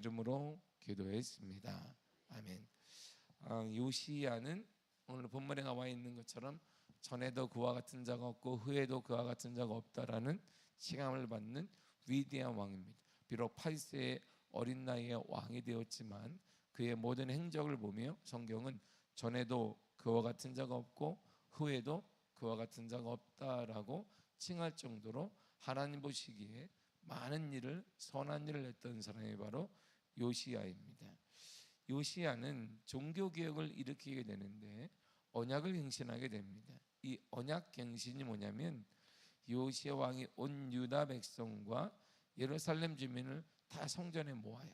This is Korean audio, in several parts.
이름으로 기도했습니다. 아멘. 요시야는 오늘 본문에 나와 있는 것처럼 전에도 그와 같은 자가 없고 후에도 그와 같은 자가 없다라는 칭함을 받는 위대한 왕입니다. 비록 8세의 어린 나이에 왕이 되었지만 그의 모든 행적을 보며 성경은 전에도 그와 같은 자가 없고 후에도 그와 같은 자가 없다라고 칭할 정도로 하나님 보시기에 많은 일을, 선한 일을 했던 사람이 바로 요시야입니다. 요시야는 종교개혁을 일으키게 되는데 언약을 갱신하게 됩니다. 이 언약 갱신이 뭐냐면 요시야 왕이 온 유다 백성과 예루살렘 주민을 다 성전에 모아요.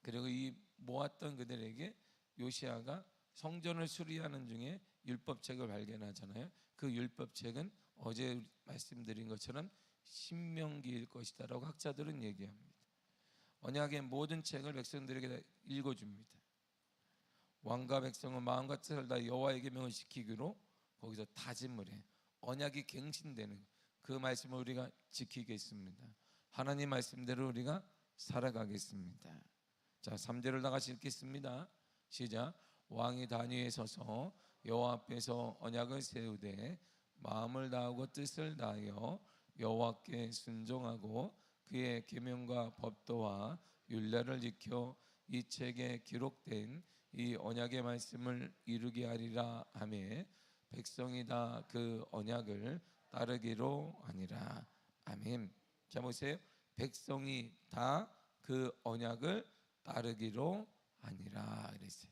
그리고 이 모았던 그들에게 요시야가 성전을 수리하는 중에 율법책을 발견하잖아요. 그 율법책은 어제 말씀드린 것처럼 신명기일 것이다라고 학자들은 얘기합니다. 언약의 모든 책을 백성들에게 읽어줍니다. 왕과 백성은 마음과 뜻을 다 여호와의 계명을 지키기로 거기서 다짐을 해. 언약이 갱신되는 그 말씀을 우리가 지키겠습니다. 하나님 말씀대로 우리가 살아가겠습니다. 자, 3절을 다 같이 읽겠습니다. 시작. 왕이 단위에 서서 여호와 앞에서 언약을 세우되 마음을 다하고 뜻을 다하여 여호와께 순종하고 그의 계명과 법도와 율례를 지켜 이 책에 기록된 이 언약의 말씀을 이루게 하리라 하며 백성이 다 그 언약을 따르기로 하니라. 아멘. 자, 보세요. 백성이 다 그 언약을 따르기로 하니라 그랬어요.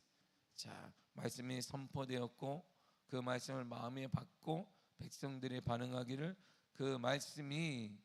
자, 말씀이 선포되었고 그 말씀을 마음에 받고 백성들이 반응하기를 그 말씀이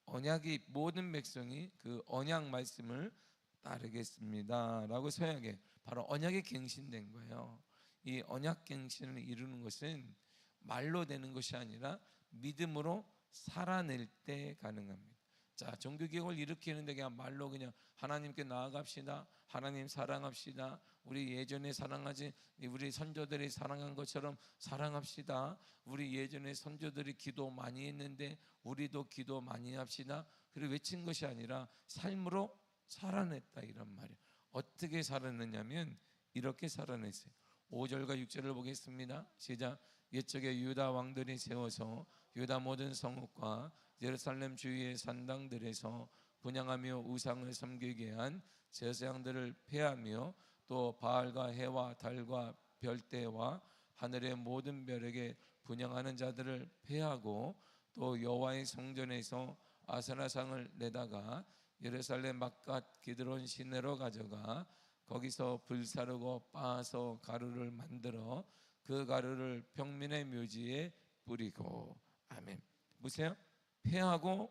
언약이 모든 백성이 그 언약 말씀을 따르겠습니다 라고 서약해. 바로 언약이 갱신된 거예요. 이 언약 갱신을 이루는 것은 말로 되는 것이 아니라 믿음으로 살아낼 때 가능합니다. 자, 종교개혁을 일으키는데 그냥 말로 그냥 하나님께 나아갑시다, 하나님 사랑합시다, 우리 예전에 사랑하지 우리 선조들이 사랑한 것처럼 사랑합시다, 우리 예전에 선조들이 기도 많이 했는데 우리도 기도 많이 합시다, 그리고 외친 것이 아니라 삶으로 살아냈다 이런 말이에요. 어떻게 살아냈냐면 이렇게 살아냈어요. 5절과 6절을 보겠습니다. 시작. 옛적에 유다 왕들이 세워서 유다 모든 성읍과 예루살렘 주위의 산당들에서 분향하며 우상을 섬기게 한 제사장들을 폐하며 또 바알과 해와 달과 별대와 하늘의 모든 별에게 분향하는 자들을 폐하고 또 여호와의 성전에서 아세라상을 내다가 예루살렘 바깥 기드론 시내로 가져가 거기서 불사르고 빻아서 가루를 만들어 그 가루를 평민의 묘지에 뿌리고. 아멘. 보세요. 폐하고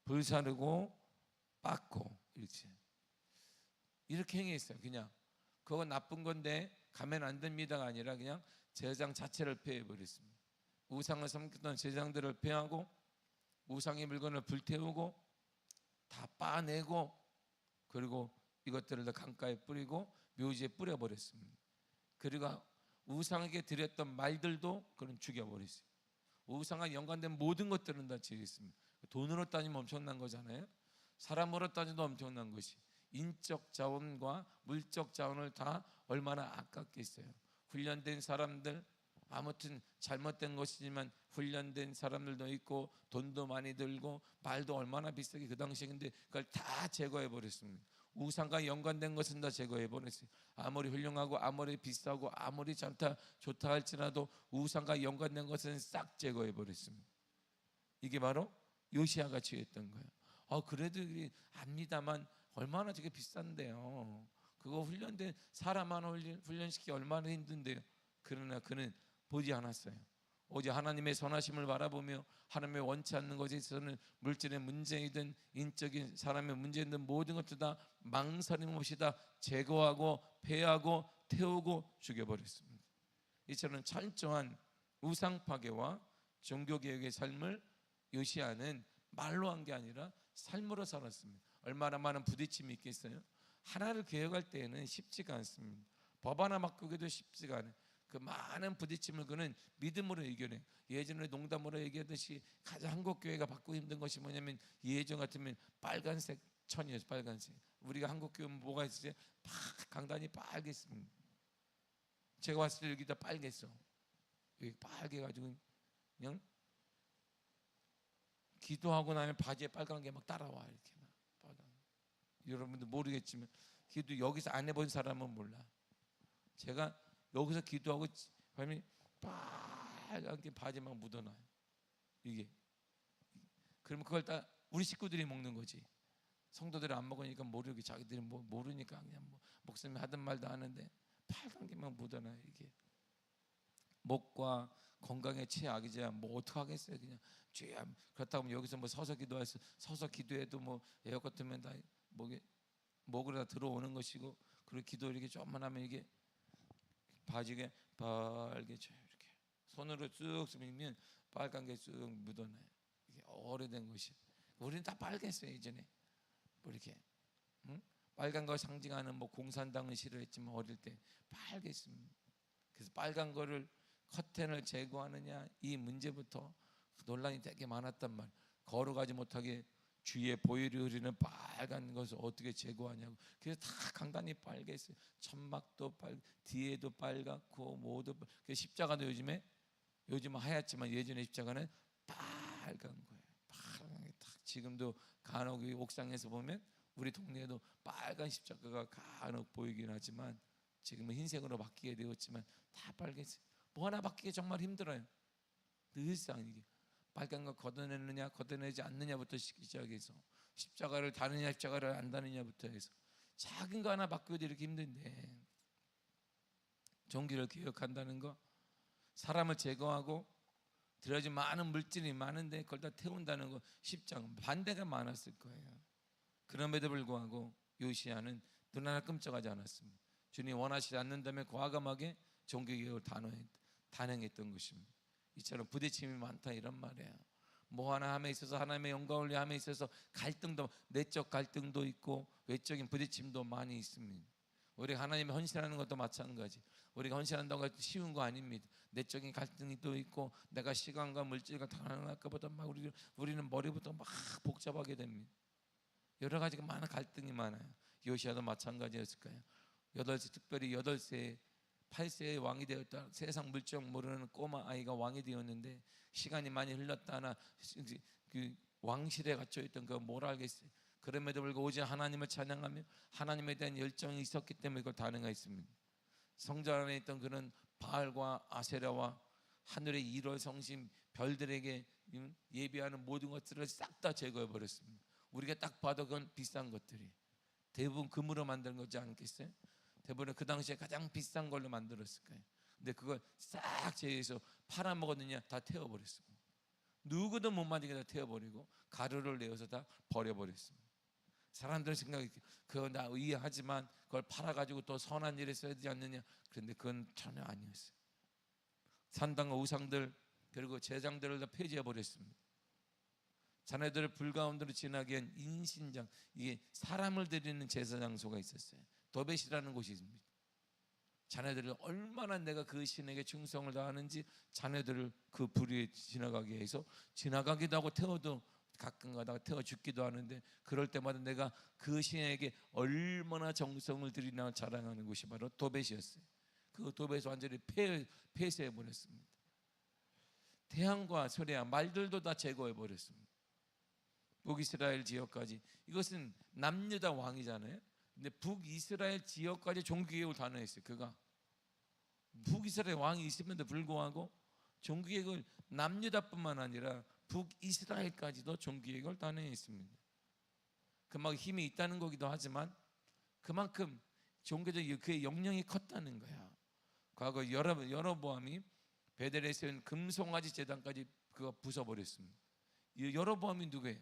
불사르고 빻고 이렇게 행했어요. 그냥 그건 나쁜 건데 가면 안 됩니다가 아니라 그냥 제사장 자체를 폐해버렸습니다. 우상을 섬기던 제사장들을 폐하고 우상의 물건을 불태우고 다 빻아내고 그리고 이것들을 다 강가에 뿌리고 묘지에 뿌려버렸습니다. 그리고 우상에게 드렸던 말들도 그런 죽여버렸어요. 우상과 연관된 모든 것들은 다 죽였습니다. 돈으로 따지면 엄청난 거잖아요. 사람으로 따져도 엄청난 것이 인적 자원과 물적 자원을 다 얼마나 아깝겠어요. 훈련된 사람들, 아무튼 잘못된 것이지만 훈련된 사람들도 있고 돈도 많이 들고 말도 얼마나 비싸게 그 당시에 근데 그걸 다 제거해 버렸습니다. 우상과 연관된 것은 다 제거해 버렸어요. 아무리 훌륭하고 아무리 비싸고 아무리 좋다 할지라도 우상과 연관된 것은 싹 제거해 버렸습니다. 이게 바로 요시야가 취했던 거예요. 그래도 압니다만 얼마나 저게 비싼데요. 그거 훈련된 사람 하나 훈련시키기 얼마나 힘든데요. 그러나 그는 보지 않았어요. 오직 하나님의 선하심을 바라보며 하나님의 원치 않는 것에 있어서는 물질의 문제이든 인적인 사람의 문제이든 모든 것들 다 망설임 없이 다 제거하고 폐하고 태우고 죽여버렸습니다. 이처럼 철저한 우상 파괴와 종교개혁의 삶을 요시야는 말로 한 게 아니라 삶으로 살았습니다. 얼마나 많은 부딪힘이 있겠어요. 하나를 개혁할 때에는 쉽지가 않습니다. 법 하나 바꾸기도 쉽지가 않아요. 그 많은 부딪힘을 그는 믿음으로 이겨내. 예전에 농담으로 얘기하듯이 가장 한국 교회가 받고 힘든 것이 뭐냐면, 예전 같으면 빨간색 천이었어요. 빨간색. 우리가 한국 교회 뭐가 있었어요? 강단이 빨갰습니다. 제가 왔을 때 여기다 빨갰어. 여기 빨개가지고 그냥 기도하고 나면 바지에 빨간 게 막 따라와. 이렇게 막 빨간. 여러분들 모르겠지만 기도 여기서 안 해본 사람은 몰라. 제가 여기서 기도하고 하면 빨간 게 바지에 막 묻어나요. 이게. 그러면 그걸 다 우리 식구들이 먹는 거지. 성도들이 안 먹으니까 모르게, 자기들이 뭐 모르니까 그냥 뭐 목사님이 하든 말도 하는데 빨간 게 막 묻어나요. 이게 목과 건강에 최악이자 뭐 어떡하겠어요. 그냥 주야. 그렇다고 여기서 뭐 서서 기도해서 서서 기도해도 뭐 에어컨 틀면 다 목으로 다 들어오는 것이고, 그리고 기도 이렇게 좀만 하면 이게 바지게 빨개져. 이렇게 손으로 쭉 스밀면 빨간 게 쭉 묻어나요. 이게 오래된 것이. 우리는 다 빨갰어요. 예전에 뭐 이렇게 빨간 거 상징하는 뭐 공산당은 싫어했지만 어릴 때 빨갰습니다. 그래서 빨간 거를 커튼을 제거하느냐, 이 문제부터 논란이 되게 많았단 말. 걸어가지 못하게 주위에 보혈이 흐르는 빨간 것을 어떻게 제거하냐고. 그래서 다 강단이 빨갰어요. 천막도 뒤에도 빨갛고 모두. 십자가도 요즘은 하얗지만 예전에 십자가는 빨간 거예요. 빨간 게 딱. 지금도 간혹 옥상에서 보면 우리 동네에도 빨간 십자가가 간혹 보이긴 하지만 지금은 흰색으로 바뀌게 되었지만 다 빨갰어요. 뭐 하나 바뀌기 정말 힘들어요. 늘상 이게 빨간 거 걷어내느냐 걷어내지 않느냐부터 시작해서 십자가를 다느냐 십자가를 안 다느냐부터 해서 작은 거 하나 바뀌어도 이렇게 힘든데, 종기를 개혁한다는 거, 사람을 제거하고 들어진 많은 물질이 많은데 그걸 다 태운다는 거, 십자가 반대가 많았을 거예요. 그럼에도 불구하고 요시야는 눈 하나 끔찍하지 않았습니다. 주님 원하시지 않는다면 과감하게 종교개혁을 단행했던 것입니다. 이처럼 부딪힘이 많다 이런 말이에요. 뭐 하나 함에 있어서 하나님의 영광을 위함에 있어서 갈등도, 내적 갈등도 있고 외적인 부딪힘도 많이 있습니다. 우리가 하나님의 헌신하는 것도 마찬가지. 우리가 헌신한다고 해도 쉬운 거 아닙니다. 내적인 갈등이 또 있고 내가 시간과 물질과 다른 것보다 막 우리는 머리부터 막 복잡하게 됩니다. 여러 가지가 많은 갈등이 많아요. 요시야도 마찬가지였을 거예요. 특별히 8세 8세의 왕이 되었다. 세상 물정 모르는 꼬마 아이가 왕이 되었는데 시간이 많이 흘렀다나 그 왕실에 갇혀있던 그 뭘 알겠어요. 그럼에도 불구하고 오직 하나님을 찬양하며 하나님에 대한 열정이 있었기 때문에 그걸 가능했습니다. 성전 안에 있던 그런 바알과 아세라와 하늘의 일월 성신 별들에게 예비하는 모든 것들을 싹 다 제거해 버렸습니다. 우리가 딱 봐도 그건 비싼 것들이 대부분 금으로 만든 거지 않겠어요? 대부분 그 당시에 가장 비싼 걸로 만들었을 거예요. 근데 그걸 싹 제해서 팔아먹었느냐 다 태워버렸습니다. 누구도 못 만지게 다 태워버리고 가루를 내어서 다 버려버렸습니다. 사람들 생각이 그거 나 이해하지만 그걸 팔아가지고 또 선한 일에 써야 되지 않느냐. 그런데 그건 전혀 아니었어요. 산당과 우상들 그리고 제장들을 다 폐지해버렸습니다. 자네들을 불 가운데로 지나게 한 인신장, 이게 사람을 드리는 제사 장소가 있었어요. 도벳이라는 곳이 있습니다. 자네들을 얼마나 내가 그 신에게 충성을 다하는지 자네들을 그 불에 지나가게 해서 지나가기도 하고 태워도 가끔 가다가 태워 죽기도 하는데 그럴 때마다 내가 그 신에게 얼마나 정성을 들이나 자랑하는 곳이 바로 도벳이었어요. 그 도벳을 완전히 폐쇄해 버렸습니다. 태양과 소리야 말들도 다 제거해 버렸습니다. 북이스라엘 지역까지, 이것은 남유다 왕이잖아요. 근데 북이스라엘 지역까지 종교개혁을 단행했어요. 그가 북이스라엘 왕이 있음에도 불구하고 종교개혁을 남유다뿐만 아니라 북이스라엘까지도 종교개혁을 단행했습니다. 그만큼 힘이 있다는 거기도 하지만 그만큼 종교적 그의 역량이 컸다는 거야. 과거 여로보암이 베델에 세운 금송아지 제단까지 그가 부숴버렸습니다. 여로보암이 누구예요?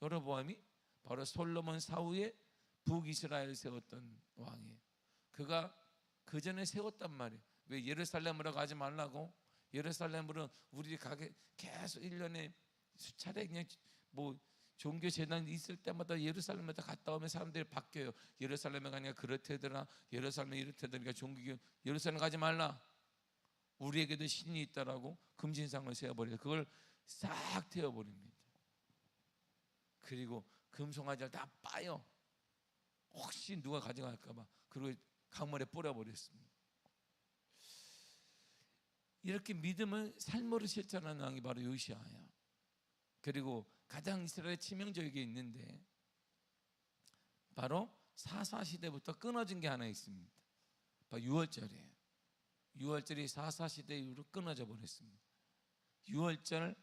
여로보암이 바로 솔로몬 사후에 북이스라엘 세웠던 왕이에요. 그가 그 전에 세웠단 말이에요. 왜 예루살렘으로 가지 말라고? 예루살렘으로 우리 가게 계속 1년에 수차례 그냥 뭐 종교 재단이 있을 때마다 예루살렘에 갔다 오면 사람들이 바뀌어요. 예루살렘에 가니까 그렇대더라. 예루살렘에 이렇대더라. 종교 예루살렘 가지 말라. 우리에게도 신이 있다라고 금신상을 세워버려요. 그걸 싹 태워버립니다. 그리고 금송아지를 다 빠요. 혹시 누가 가져갈까봐. 그리고 강물에 뿌려버렸습니다. 이렇게 믿음을 삶으로 실천하는 왕이 바로 요시아예요. 그리고 가장 이스라엘에 치명적인 게 있는데 바로 사사시대부터 끊어진 게 하나 있습니다. 바로 유월절이에요. 유월절이 사사시대 이후로 끊어져 버렸습니다. 유월절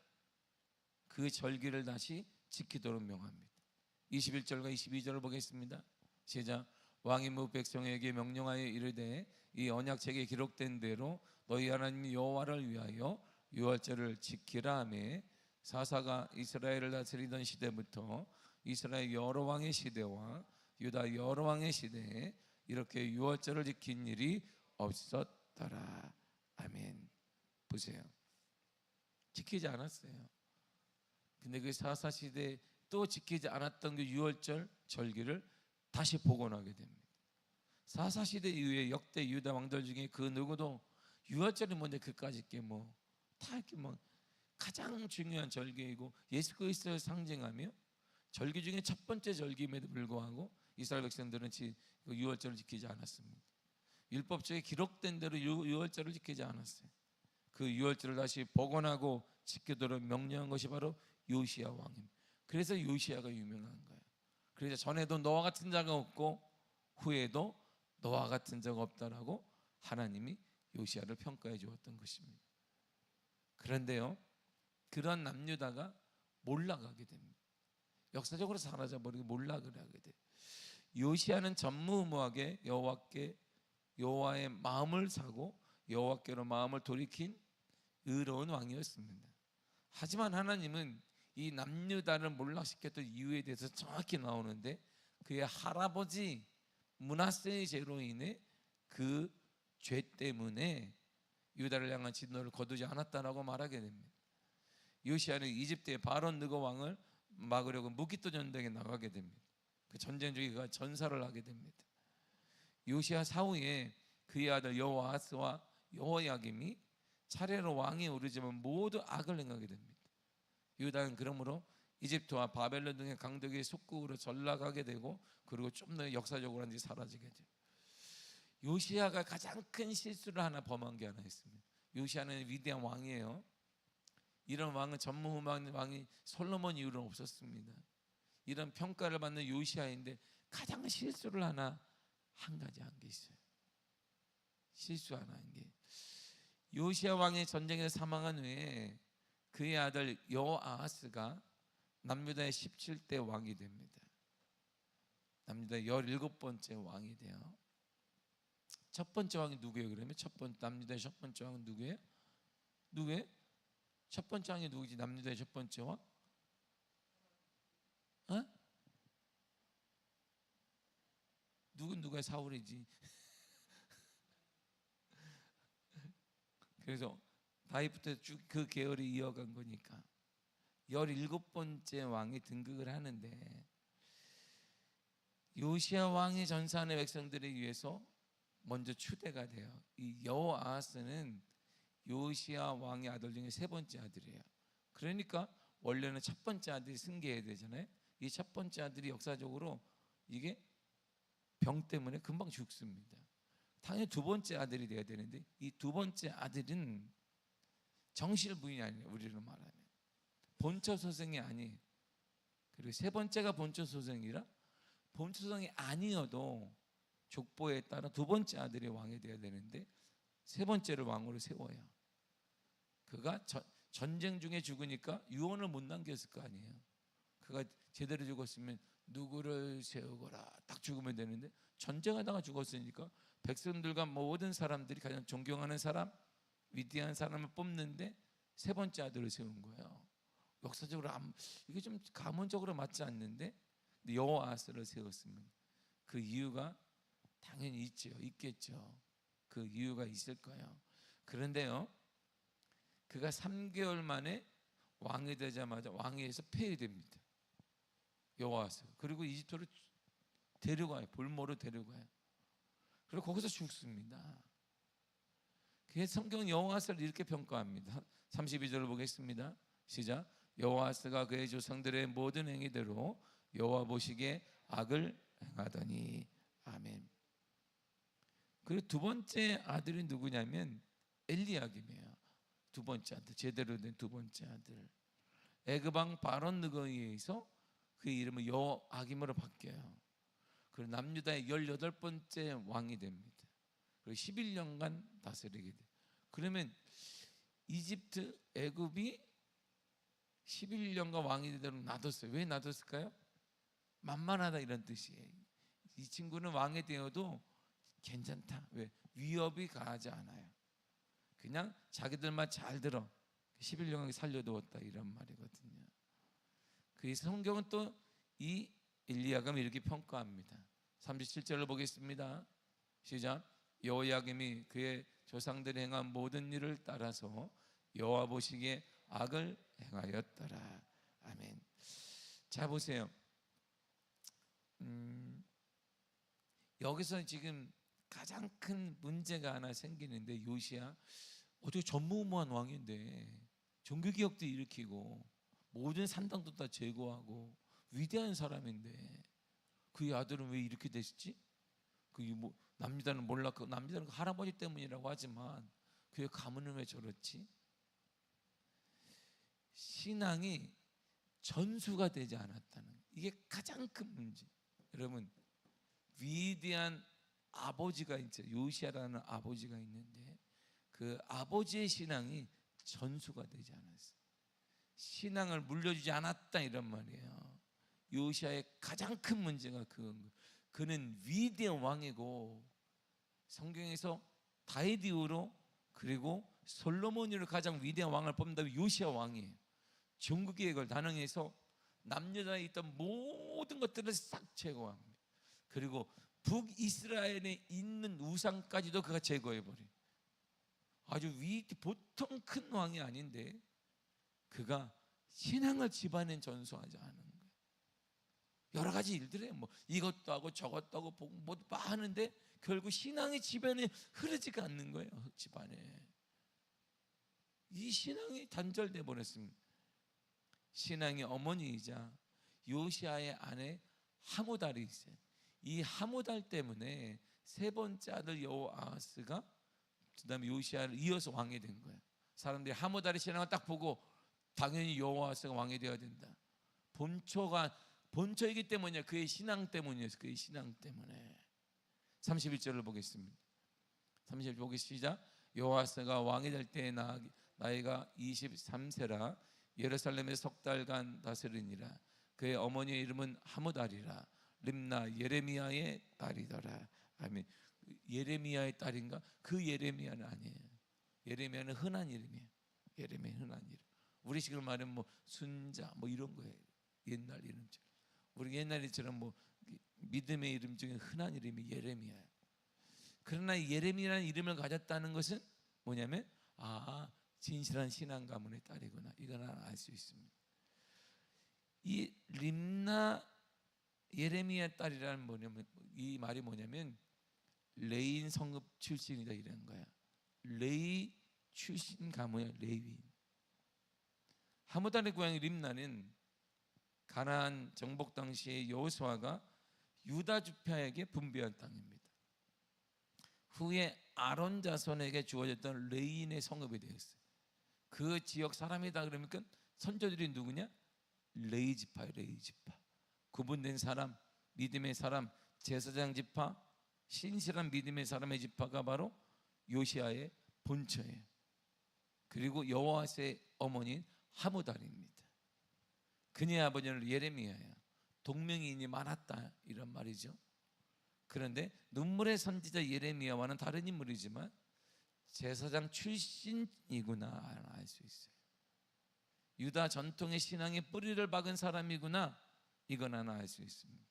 그 절기를 다시 지키도록 명합니다. 21절과 22절을 보겠습니다. 시작. 왕이 무 백성에게 명령하여 이르되 이 언약책에 기록된 대로 너희 하나님 여호와를 위하여 유월절을 지키라 하매 사사가 이스라엘을 다스리던 시대부터 이스라엘 여러 왕의 시대와 유다 여러 왕의 시대에 이렇게 유월절을 지킨 일이 없었더라. 아멘. 보세요. 지키지 않았어요. 근데 그 사사 시대에 또 지키지 않았던 그 유월절 절기를 다시 복원하게 됩니다. 사사 시대 이후에 역대 유다 왕들 중에 그 누구도 유월절이 뭔데 그까짓 게 뭐 다 이렇게 뭐 가장 중요한 절기이고 예수 그리스도를 상징하며 절기 중에 첫 번째 절기임에도 불구하고 이스라엘 백성들은 유월절을 지키지 않았습니다. 율법책에 기록된 대로 유월절을 지키지 않았어요. 그 유월절을 다시 복원하고 지키도록 명령한 것이 바로 요시야 왕입니다. 그래서 요시야가 유명한 거예요. 그래서 전에도 너와 같은 자가 없고 후에도 너와 같은 자가 없다라고 하나님이 요시야를 평가해 주었던 것입니다. 그런데요, 그런 남유다가 몰락하게 됩니다. 역사적으로 사라져버리고 몰락을 하게 돼요. 요시야는 전무후무하게 여호와의 마음을 사고 여호와께로 마음을 돌이킨 의로운 왕이었습니다. 하지만 하나님은 이 남유다를 몰락시켰던 이유에 대해서 정확히 나오는데 그의 할아버지 므낫세의 죄로 인해 그 죄 때문에 유다를 향한 진노를 거두지 않았다라고 말하게 됩니다. 요시야는 이집트의 바론 느고 왕을 막으려고 무기토 전쟁에 나가게 됩니다. 그 전쟁 중에 그가 전사를 하게 됩니다. 요시야 사후에 그의 아들 여호아스와 여호야김이 차례로 왕에 오르지만 모두 악을 행하게 됩니다. 유다는 그러므로 이집트와 바벨론 등의 강대국의 속국으로 전락하게 되고 그리고 좀 더 역사적으로 완전히 사라지게 돼요. 요시야가 가장 큰 실수를 하나 범한 게 하나 있습니다. 요시야는 위대한 왕이에요. 이런 왕은 전무후무한 왕이 솔로몬 이후로는 없었습니다. 이런 평가를 받는 요시야인데 가장 실수를 하나 한 가지 한 게 있어요. 실수 하나 한 게 요시야 왕의 전쟁에서 사망한 후에 그의 아들 여호아하스가 남유다의 17대 왕이 됩니다. 남유다의 17번째 왕이 돼요. 첫 번째 왕이 누구예요? 그러면 남유다의 첫 번째 왕은 누구예요? 누구예요? 첫 번째 왕이 누구지? 남유다의 첫 번째 왕? 누구야? 사울이지. 그래서 다윗부터 쭉 그 계열이 이어간 거니까 17번째 왕이 등극을 하는데 요시야 왕이 전사하는 백성들에 의해서 먼저 추대가 돼요. 이 여호아하스는 요시야 왕의 아들 중에 세 번째 아들이에요. 그러니까 원래는 첫 번째 아들이 승계해야 되잖아요. 이 첫 번째 아들이 역사적으로 이게 병 때문에 금방 죽습니다. 당연히 두 번째 아들이 돼야 되는데 이 두 번째 아들은 정실 부인이 아니에요. 우리로 말하면 본처 소생이 아니에요. 그리고 세 번째가 본처 소생이라 본처 소생이 아니어도 족보에 따라 두 번째 아들이 왕이 돼야 되는데 세 번째를 왕으로 세워요. 그가 전쟁 중에 죽으니까 유언을 못 남겼을 거 아니에요. 그가 제대로 죽었으면 누구를 세우거라 딱 죽으면 되는데 전쟁하다가 죽었으니까 백성들과 모든 사람들이 가장 존경하는 사람, 위대한 사람을 뽑는데 세 번째 아들을 세운 거예요. 역사적으로 이게 좀 가문적으로 맞지 않는데 여호아스를 세웠습니다. 그 이유가 당연히 있겠죠. 그 이유가 있을 거예요. 그런데요, 그가 3개월 만에 왕이 되자마자 왕위에서 폐위됩니다. 여호아스. 그리고 이집트로 데려가요. 볼모로 데려가요. 그리고 거기서 죽습니다. 그래서 성경은 여호아스를 이렇게 평가합니다. 32절을 보겠습니다. 시작. 여호아스가 그의 조상들의 모든 행위대로 여호와 보시기에 악을 행하더니. 아멘. 그리고 두 번째 아들이 누구냐면 엘리야김이에요. 두 번째 아들, 제대로 된 두 번째 아들. 애굽 왕 바론 느고에 의해서 그의 이름은 여호아김으로 바뀌어요. 그리고 남유다의 18번째 왕이 됩니다. 그리고 11년간 다스리게 돼요. 그러면 이집트, 애굽이 11년간 왕이 되도록 놔뒀어요. 왜 놔뒀을까요? 만만하다 이런 뜻이에요. 이 친구는 왕이 되어도 괜찮다. 왜? 위협이 가하지 않아요. 그냥 자기들만 잘 들어 11년간 살려두었다 이런 말이거든요. 그래서 성경은 또 이 엘리야김을 이렇게 평가합니다. 37절을 보겠습니다. 시작. 여호야김이 그의 조상들이 행한 모든 일을 따라서 여호와 보시기에 악을 행하였더라. 아멘. 자 보세요. 여기서 지금 가장 큰 문제가 하나 생기는데, 요시야 어떻게 전무후무한 왕인데 종교개혁도 일으키고 모든 산당도 다 제거하고 위대한 사람인데 그의 아들은 왜 이렇게 됐지? 뭐 남유다는 몰랐고, 남유다는 그 할아버지 때문이라고 하지만 그의 가문은 왜 저렇지? 신앙이 전수가 되지 않았다는, 이게 가장 큰 문제. 여러분, 위대한 아버지가 있죠. 요시야라는 아버지가 있는데 그 아버지의 신앙이 전수가 되지 않았어요. 신앙을 물려주지 않았다 이런 말이에요. 요시야의 가장 큰 문제가 그건 거예요. 그는 위대한 왕이고 성경에서 다윗 이후로 그리고 솔로몬으로 가장 위대한 왕을 뽑는다면 요시야 왕이에요. 종교개혁을 단행해서 남유다에 있던 모든 것들을 싹 제거합니다. 그리고 북이스라엘에 있는 우상까지도 그가 제거해버려요. 아주 보통 큰 왕이 아닌데 그가 신앙을 집안에 전수하지 않은 거예요. 여러 가지 일들에 뭐 이것도 하고 저것도 하고 뭐 하는데 결국 신앙이 집안에 흐르지가 않는 거예요. 집안에 이 신앙이 단절돼 버렸습니다. 신앙의 어머니이자 요시야의 아내 하무달이 있어요. 이 하무달 때문에 세 번째 아들 여호아스가 그다음에 요시야를 이어서 왕이 된 거예요. 사람들이 하무달의 신앙을 딱 보고 당연히 여호아스가 왕이 되어야 된다. 본처이기 때문이야. 그의 신앙 때문이었어요. 그의 신앙 때문에. 31절을 보겠습니다. 31절 보기 시작. 여호아스가 왕이 될 때에 나이가 23세라 예루살렘에 석 달간 다스리니라. 그의 어머니의 이름은 하무달이라 림나 예레미야의 딸이더라. 아멘. 예레미야의 딸인가? 그 예레미야는 아니에요. 예레미야는 흔한 이름이에요. 예레미야 흔한 이름. 우리 지금 말하면 뭐 순자 뭐 이런 거예요. 옛날 이름처럼. 우리 옛날처럼 뭐 믿음의 이름 중에 흔한 이름이 예레미야예요. 그러나 예레미야라는 이름을 가졌다는 것은 뭐냐면 진실한 신앙 가문의 딸이구나. 이걸 알 수 있습니다. 이 림나 예레미야 딸이라는 뭐냐면 이 말이 뭐냐면 레인 성읍 출신이다 이런 거야. 레위 출신 가문이야. 레위. 하무달의 고향 림나는 가나안 정복 당시에 여호수아가 유다 지파에게 분배한 땅입니다. 후에 아론 자손에게 주어졌던 레인의 성읍이 되었어요. 그 지역 사람이다 그러니까 선조들이 누구냐? 레위 지파예요. 레위 지파. 구분된 사람, 믿음의 사람, 제사장 지파, 신실한 믿음의 사람의 지파가 바로 요시야의 본처예요. 그리고 여호아스의 어머니인 하무달입니다. 그녀의 아버지는 예레미야예요. 동명이인이 많았다 이런 말이죠. 그런데 눈물의 선지자 예레미야와는 다른 인물이지만 제사장 출신이구나 알 수 있어요. 유다 전통의 신앙의 뿌리를 박은 사람이구나 이건 하나 알 수 있습니다.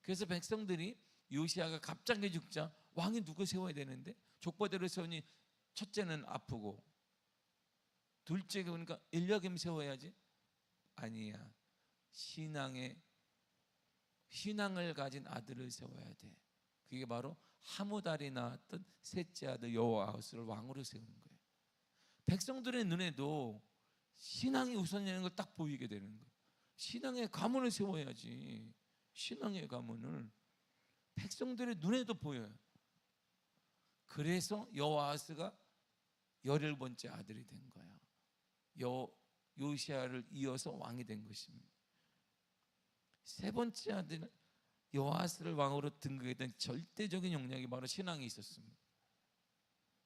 그래서 백성들이 요시야가 갑자기 죽자 왕이 누구 세워야 되는데 족보대로 세우니 첫째는 아프고 둘째가 그러니까 엘리야김 세워야지. 아니야. 신앙을 가진 아들을 세워야 돼. 그게 바로 하무달이 낳았던 셋째 아들 여호아하스를 왕으로 세운 거예요. 백성들의 눈에도 신앙이 우선이라는 걸 딱 보이게 되는 거예요. 신앙의 가문을 세워야지. 신앙의 가문을 백성들의 눈에도 보여요. 그래서 여호아하스가 17번째 아들이 된 거예요. 요시야를 이어서 왕이 된 것입니다. 세 번째 아들 여호아스를 왕으로 등극했던 절대적인 영향이 바로 신앙이 있었습니다.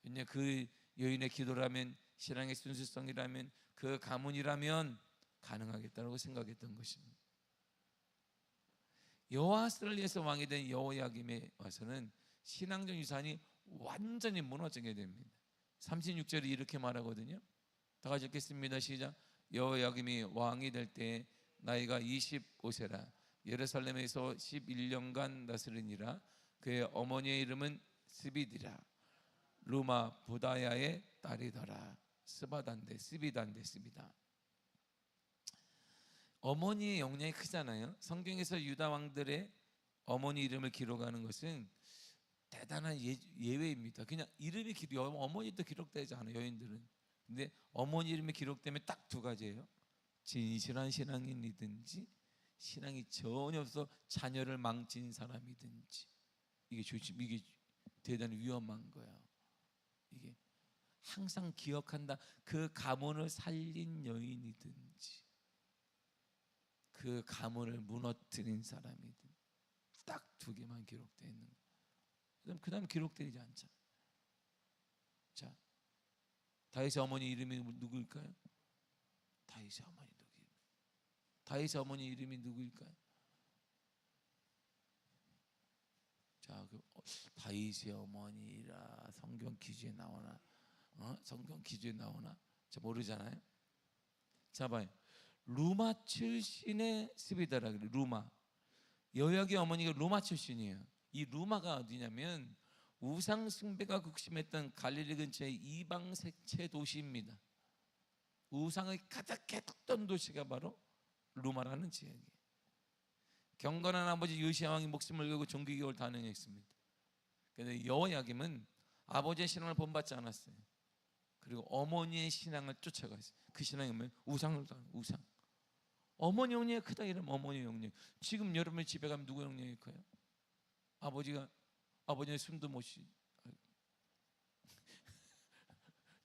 왜냐 그 여인의 기도라면, 신앙의 순수성이라면, 그 가문이라면 가능하겠다고 생각했던 것입니다. 여호아스를 위해서 왕이 된 여호야김에 와서는 신앙적 유산이 완전히 무너지게 됩니다. 36절이 이렇게 말하거든요. 다 같이 읽겠습니다. 시작. 여호야김이 왕이 될 때 나이가 25세라 예루살렘에서 11년간 다스리니라. 그의 어머니의 이름은 스비디라 루마 부다야의 딸이더라. 스비다. 어머니의 영향이 크잖아요. 성경에서 유다 왕들의 어머니 이름을 기록하는 것은 대단한 예외입니다. 그냥 이름이 어머니도 기록되지 않아요, 여인들은. 근데 어머니 이름이 기록되면 딱 두 가지예요. 진실한 신앙인이든지 신앙이 전혀 없어 자녀를 망친 사람이든지. 이게 대단히 위험한 거예요. 이게 항상 기억한다. 그 가문을 살린 여인이든지 그 가문을 무너뜨린 사람이든 딱 두 개만 기록되어 있는 거예요. 그 다음 기록되지 않잖아요. 자, 다윗의 어머니 이름이 누구일까요? 다윗의 어머니 이름이 누구일까요? 자, 다윗의 어머니라 성경 기주에 나오나? 성경 기주에 나오나? 저 모르잖아요. 자, 봐요. 루마 출신의 스비다라 그래. 루마. 여호야김 어머니가 루마 출신이에요. 이 루마가 어디냐면 우상 숭배가 극심했던 갈릴리 근처의 이방 색채 도시입니다. 우상을 가득했던 도시가 바로 루마라는 지역이에요. 경건한 아버지 요시야 왕이 목숨을 걸고 종기교를 단행했습니다. 그런데 여호야김은 아버지의 신앙을 본받지 않았어요. 그리고 어머니의 신앙을 쫓아갔어요. 그 신앙이 뭐예요? 우상을 따르는 우상. 어머니 영향이 크다 이러면 어머니 영향. 지금 여러분이 집에 가면 누구 영향이 커요? 아버지는 숨도 못 쉬.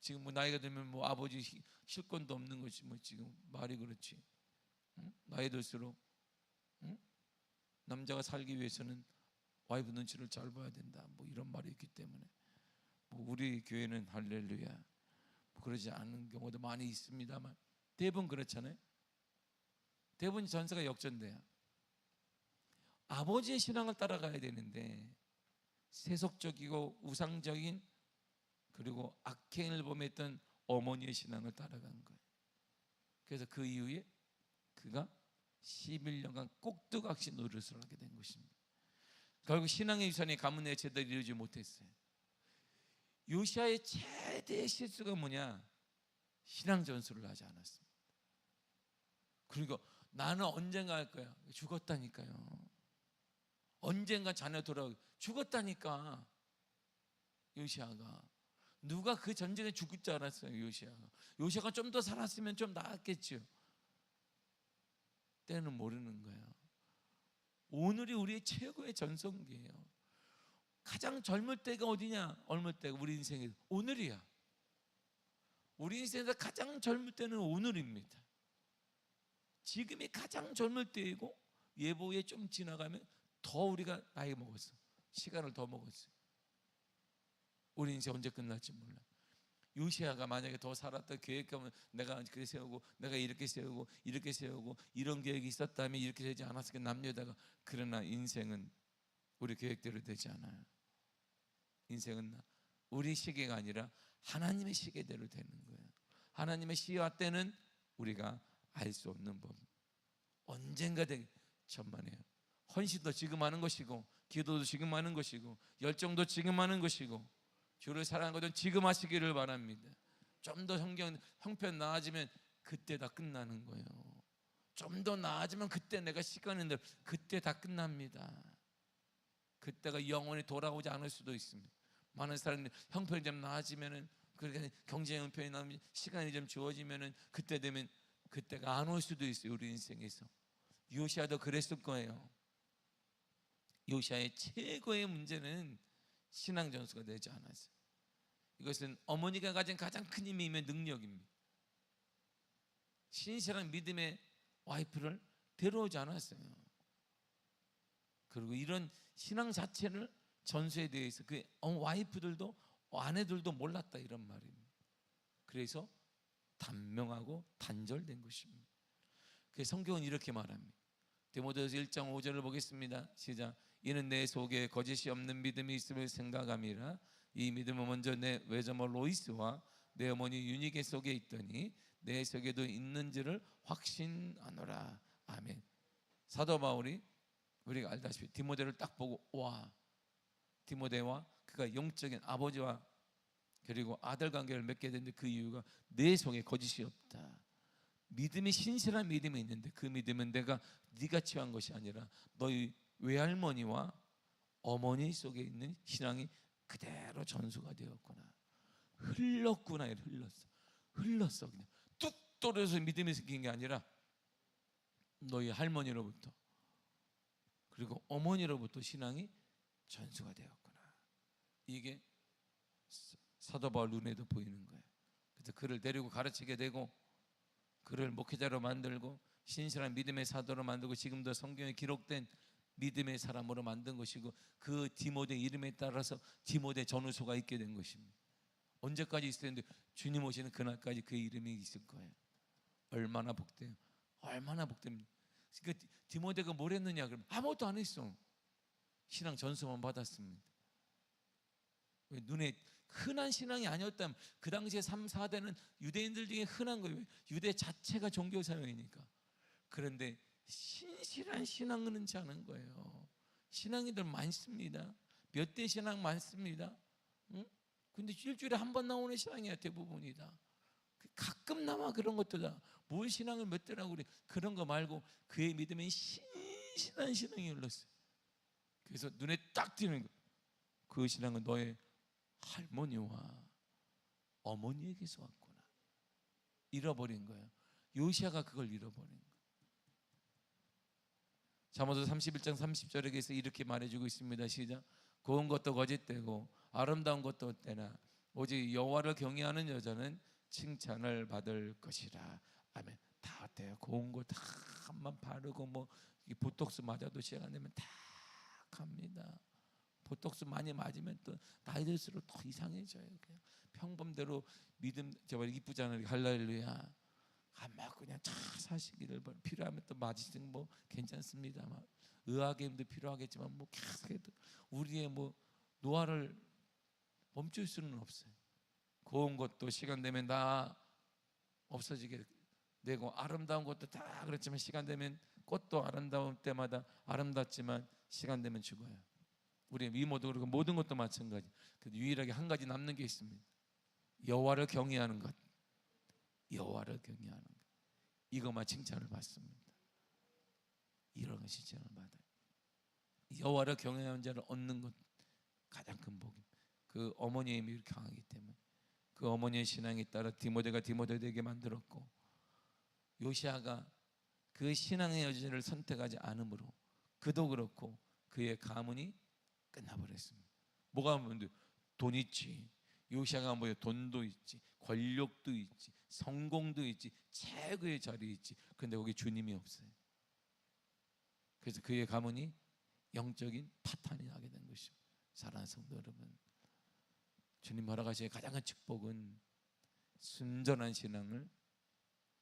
지금 뭐 나이가 들면 뭐 아버지 쉴 건도 없는 것이 뭐 지금 말이 그렇지. 응? 나이 들수록 남자가 살기 위해서는 와이프 눈치를 잘 봐야 된다. 뭐 이런 말이 있기 때문에 뭐 우리 교회는 할렐루야. 뭐 그러지 않은 경우도 많이 있습니다만 대부분 그렇잖아요. 대부분 전세가 역전돼요. 아버지의 신앙을 따라가야 되는데 세속적이고 우상적인 그리고 악행을 범했던 어머니의 신앙을 따라간 거예요. 그래서 그 이후에 그가 11년간 꼭두각시 노릇을 하게 된 것입니다. 결국 신앙의 유산이 가문에 제대로 이루지 못했어요. 요시야의 최대의 실수가 뭐냐? 신앙 전수를 하지 않았습니다. 그리고 나는 언젠가 할 거야. 죽었다니까요. 언젠가 자네 돌아오고 죽었다니까. 요시야가 누가 그 전쟁에 죽을 줄 알았어요. 요시야가 좀 더 살았으면 좀 나았겠죠. 때는 모르는 거예요. 오늘이 우리의 최고의 전성기예요. 가장 젊을 때가 어디냐? 젊을 때가 우리 인생에 오늘이야. 우리 인생에서 가장 젊을 때는 오늘입니다. 지금이 가장 젊을 때이고 예보에 좀 지나가면 더 우리가 나이 먹었어. 시간을 더 먹었어요. 우리 인생 언제 끝날지 몰라. 요시야가 만약에 더 살았다 계획하면 내가 그렇게 세우고 내가 이렇게 세우고 이렇게 세우고 이런 계획이 있었다면 이렇게 되지 않았을까 남녀다가. 그러나 인생은 우리 계획대로 되지 않아요. 인생은 우리 시계가 아니라 하나님의 시계대로 되는 거예요. 하나님의 시와 때는 우리가 알 수 없는 법. 언젠가 되게 천만에요. 헌신도 지금 하는 것이고 기도도 지금 하는 것이고 열정도 지금 하는 것이고 주를 사랑하는 것은 지금 하시기를 바랍니다. 좀 더 형편 나아지면 그때 다 끝나는 거예요. 좀 더 나아지면 그때 내가 시간인데 그때 다 끝납니다. 그때가 영원히 돌아오지 않을 수도 있습니다. 많은 사람들이 형편이 좀 나아지면은, 그러니까 경제 형편이 나면 시간이 좀 주어지면은 그때 되면 그때가 안 올 수도 있어요. 우리 인생에서. 요시아도 그랬을 거예요. 요시아의 최고의 문제는 신앙 전수가 되지 않았어요. 이것은 어머니가 가진 가장 큰 힘이면 능력입니다. 신실한 믿음의 와이프를 데려오지 않았어요. 그리고 이런 신앙 자체를 전수에 대해서 그 와이프들도 아내들도 몰랐다 이런 말입니다. 그래서 단명하고 단절된 것입니다. 그 성경은 이렇게 말합니다. 디모데후서 1장 5절을 보겠습니다. 시작. 이는 내 속에 거짓이 없는 믿음이 있음을 생각함이라. 이 믿음은 먼저 내 외조모 로이스와 내 어머니 유니게 속에 있더니 내 속에도 있는지를 확신하노라. 아멘. 사도 바울이 우리가 알다시피 디모데를 딱 보고, 와, 디모데와 그가 영적인 아버지와 그리고 아들 관계를 맺게 됐는데 그 이유가 내 속에 거짓이 없다. 믿음이 신실한 믿음이 있는데 그 믿음은 네가 취한 것이 아니라 너희 외할머니와 어머니 속에 있는 신앙이 그대로 전수가 되었구나. 흘렀구나. 흘렀어. 그냥 뚝 떨어져서 믿음이 생긴 게 아니라 너희 할머니로부터 그리고 어머니로부터 신앙이 전수가 되었구나. 이게 사도 바울 눈에도 보이는 거예요. 그래서 그를 데리고 가르치게 되고 그를 목회자로 만들고 신실한 믿음의 사도로 만들고 지금도 성경에 기록된 믿음의 사람으로 만든 것이고 그 디모데 이름에 따라서 디모데 전후소가 있게 된 것입니다. 언제까지 있을 텐데 주님 오시는 그날까지 그 이름이 있을 거예요. 얼마나 복돼요. 얼마나 복됩니다. 그러니까 디모데가 뭘 했느냐 그러면 아무것도 안 했어. 신앙 전수만 받았습니다. 왜? 눈에 흔한 신앙이 아니었다면 그 당시에 3, 4대는 유대인들 중에 흔한 거예요. 유대 자체가 종교 사회이니까. 그런데 신실한 신앙은 않은 거예요. 신앙이들 많습니다. 몇 대 신앙 많습니다. 응? 근데 일주일에 한 번 나오는 신앙이야 대부분이다. 가끔나마 그런 것도다. 뭘 신앙을 몇 대라고 그래. 그런 거 말고 그의 믿음에 신실한 신앙이 흘렀어요. 그래서 눈에 딱 띄는 거예요. 그 신앙은 너의 할머니와 어머니에게서 왔구나. 잃어버린 거예요. 요시아가 그걸 잃어버린 거예요. 잠언서 31장 30절에서 이렇게 말해주고 있습니다. 시작. 고운 것도 거짓되고 아름다운 것도 헛되나 오직 여호와를 경외하는 여자는 칭찬을 받을 것이라. 아멘. 다 어때요? 고운 거 다 한번 바르고 뭐 보톡스 맞아도 시간 안 되면 다 갑니다. 보톡스 많이 맞으면 또 나이 들수록 더 이상해져요. 그냥 평범대로 믿음 정말 이쁘잖아요. 할렐루야. 막 그냥 차 사시기를 필요하면 또 맞으시는 뭐 괜찮습니다. 막 의학의 힘도 필요하겠지만 뭐 계속해도 우리의 뭐 노화를 멈출 수는 없어요. 고운 것도 시간 되면 다 없어지게 되고 아름다운 것도 다 그렇지만 시간 되면 꽃도 아름다운 때마다 아름답지만 시간 되면 죽어요. 우리의 미모도 그렇고 모든 것도 마찬가지. 그래도 유일하게 한 가지 남는 게 있습니다. 여호와를 경외하는 것. 여호와를 경외하는 것. 이것만 칭찬을 받습니다. 이런 것이 칭찬을 받아요. 여호와를 경외하는 자를 얻는 것 가장 큰 복입니다. 그 어머니의 힘이 강하기 때문에 그 어머니의 신앙에 따라 디모데가 디모데 되게 만들었고 요시아가 그 신앙의 여지를 선택하지 않으므로 그도 그렇고 그의 가문이 끝나버렸습니다. 뭐가 문제? 돈 있지. 요시아가 뭐예요? 돈도 있지, 권력도 있지, 성공도 있지, 최고의 자리에 있지. 그런데 거기 주님이 없어요. 그래서 그의 가문이 영적인 파탄이 나게 된 것입니다. 사랑하는 성도 여러분, 주님 허락하시는 가장 큰 축복은 순전한 신앙을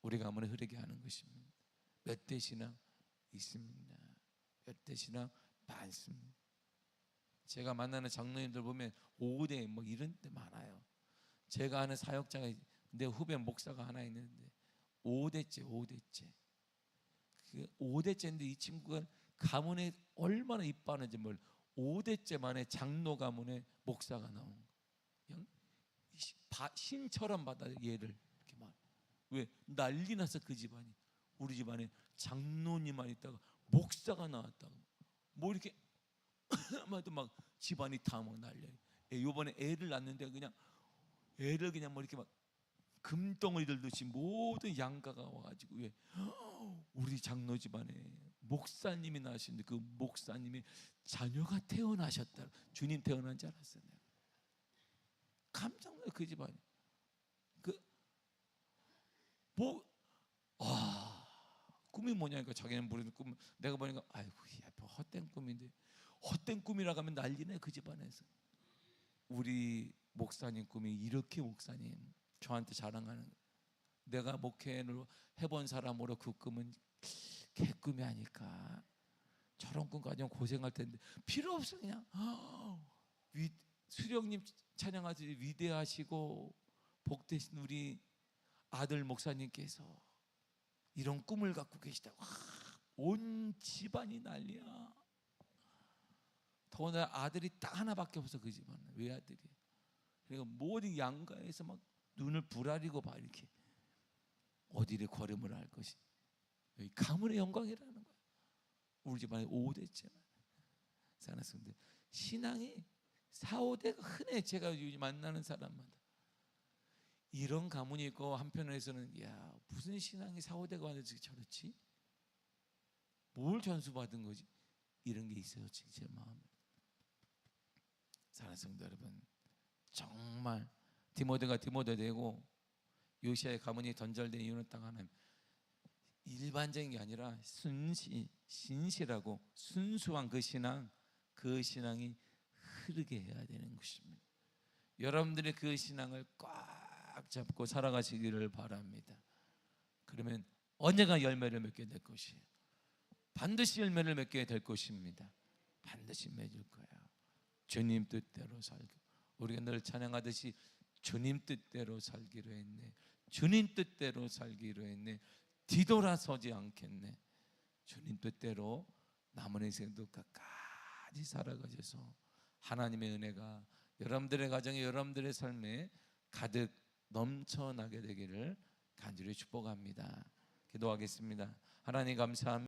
우리 가문에 흐르게 하는 것입니다. 몇 대 신앙 있습니다. 몇 대 신앙 많습니다. 제가 만나는 장로님들 보면 5대 뭐 이런 데 많아요. 제가 아는 사역자가 내 후배 목사가 하나 있는데 5대째. 그 5대째인데 이 친구가 가문에 얼마나 이뻐하는지 뭘 5대째 만에 장로 가문에 목사가 나온 거예요. 그냥 신처럼 받아 얘를 이렇게 말. 왜? 난리 나서 그 집안이. 우리 집안에 장로님만 있다가 목사가 나왔다고. 뭐 이렇게 때마다 막 집안이 다 막 날려요. 요번에 애를 낳는데 그냥 애를 그냥 뭐 이렇게 막 금덩어리 들듯이 모든 양가가 와가지고, 왜 우리 장로 집안에 목사님이 나시는데 그 목사님이 자녀가 태어나셨다. 주님 태어난 줄 알았어요. 내가 깜짝 놀라. 그 집안이 꿈이 뭐냐니까 자기는 모르는 꿈. 내가 보니까 아이고 야, 헛된 꿈인데, 헛된 꿈이라고 하면 난리네 그 집안에서. 우리 목사님 꿈이 이렇게, 목사님 저한테 자랑하는 거예요. 내가 목회를 해본 사람으로 그 꿈은 개꿈이 아닐까. 저런 꿈 가지면 고생할 텐데 필요 없어. 그냥 수령님 찬양하듯이 위대하시고 복되신 우리 아들 목사님께서 이런 꿈을 갖고 계시다. 온 집안이 난리야. 더군다나 아들이 딱 하나밖에 없어 그 집안은. 외아들이. 그리고 모든 양가에서 막 눈을 부라리고 봐. 이렇게 어디를 걸음을 할 것이. 여기 가문의 영광이라는 거야. 우리 집안에 5대째만. 사랑하는 신앙이 4, 5대가 흔해. 제가 만나는 사람마다 이런 가문이 있고, 한편에서는 야 무슨 신앙이 4, 5대가 왔는지 저렇지? 뭘 전수받은 거지? 이런 게 있어요 제 마음에. 사랑하는 성도 여러분, 정말 디모데가 디모데 되고 요시아의 가문이 던절된 이유는 딱 하나입니다. 일반적인 게 아니라 신실하고 순수한 그 신앙이 흐르게 해야 되는 것입니다. 여러분들이 그 신앙을 꽉 잡고 살아가시기를 바랍니다. 그러면 언젠가 열매를 맺게 될 것이에요. 반드시 열매를 맺게 될 것입니다. 반드시 맺을 거예요. 주님 뜻대로 살고, 우리가 늘 찬양하듯이 주님 뜻대로 살기로 했네. 주님 뜻대로 살기로 했네. 뒤돌아서지 않겠네. 주님 뜻대로 남은 인생도 끝까지 살아가셔서 하나님의 은혜가 여러분들의 가정에, 여러분들의 삶에 가득 넘쳐나게 되기를 간절히 축복합니다. 기도하겠습니다. 하나님 감사합니다.